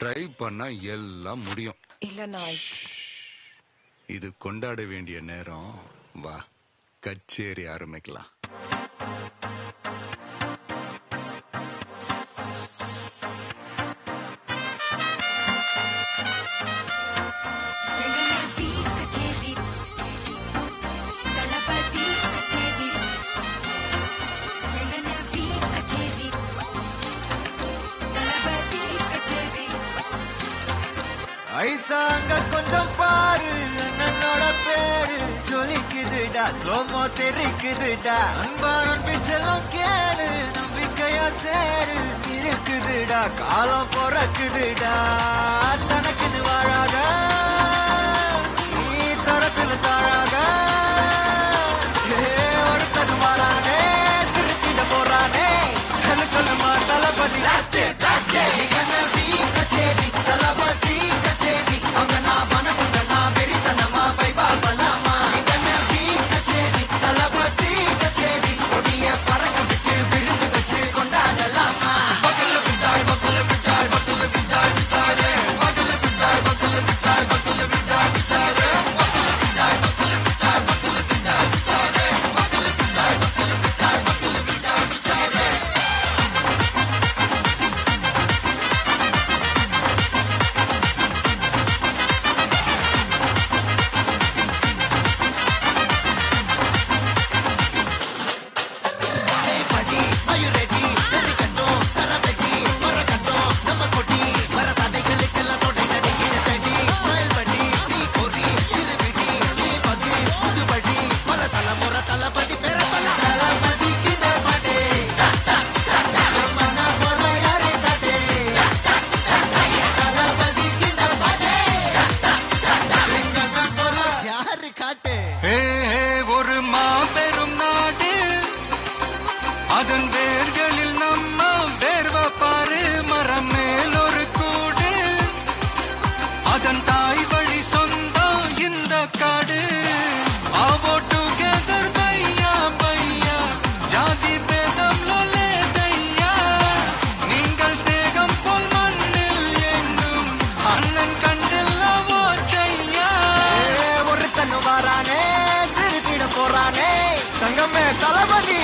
Try பண்ணா எல்லாம் முடியும். இல்ல நான் இது கொண்டாட வேண்டிய நேரம். வா, கச்சேரி ஆரம்பிக்கலாம். ஐசாங்க கொஞ்சம் பாரு, என்னோட பேரு ஜொலிக்குதுடா, ஸ்லோமோ தெரிக்குதுடா, அன்பானன் பிச்செல்லாம் கேளு, நம்பிக்கையா சேரு இருக்குதுடா, காலம் பொறக்குதுடா, தனக்குன்னு வாழாத நீ தரத்துல தாழாத, ஒருத்தது மாறானே திருப்பிட போறானே, கலுக்கலுமா தளபதி கச்சேரி தளபதி கச்சேரி அங்கனா வனகுங்கனா வெறித்தனமா பைபாபலாமா கச்சேரி தளபதி கச்சேரி கொடிய பறக்க விட்டு விருந்து வச்சு கொண்டாடலாமா பக்கல பிச்சாய் பக்கல பிச்சாய் பக்கல பிச்சாய் பிச்சாரே பக்கல பிச்சாய் பக்கல பிச்சாய் பக்கல பிச்சாய் பிச்சாரே பக்கல பிச்சாய் பக்கல பிச்சாய் பக்கல பிச்சாய் பிச்சாரே பக்கல பிச்சாய் பக்கல பிச்சாய் பக்கல பிச்சாய் பிச்சாரே ஒரு மாபெரும் நாடு, அதன் வேர்களில் நம்ம வேர்வ பாரு, மரம் மேல் ஒரு கூடு, அதன் தாய் வழி சொந்தம் இந்த காடு. ஆவோ டுகெதர் பையா பையா, ஜாதி பேதம் லோலே தையா, நீங்கள் ஸ்நேகம் போல் மண்ணில் எங்கும் அண்ணன் கண்டில்லவோ செய்யா. ஒருத்தனு வாரானே திருத்திட போறானே, தங்கமே தளபதி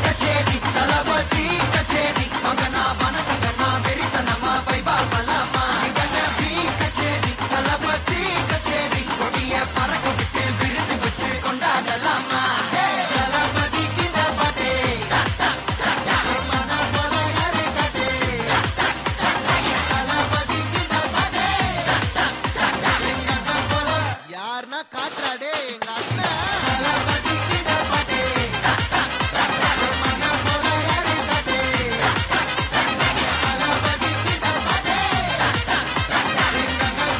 கச்சேரி தளபதி கச்சேரி மகனா வனகங்கனா வெறித்தனமா பைபாபலாமா கச்சேரி தளபதி கச்சேரி கொடிய பறக்க விட்டு விருந்து வச்சு கொண்டாடலாமா தளபதி கிண்டபதே மன போல யாரு கதே தளபதி கிண்டபதே யாருன்னா காட்டுறாடே எங்க அண்ணன் தளபதி கிண்டபதே மன போல யாரு கதே தளபதி கிண்டபதே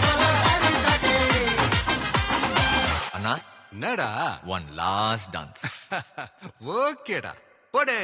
போல யாரு கதே. அண்ணா, என்னடா? one last dance. ஓகேடா, போடே.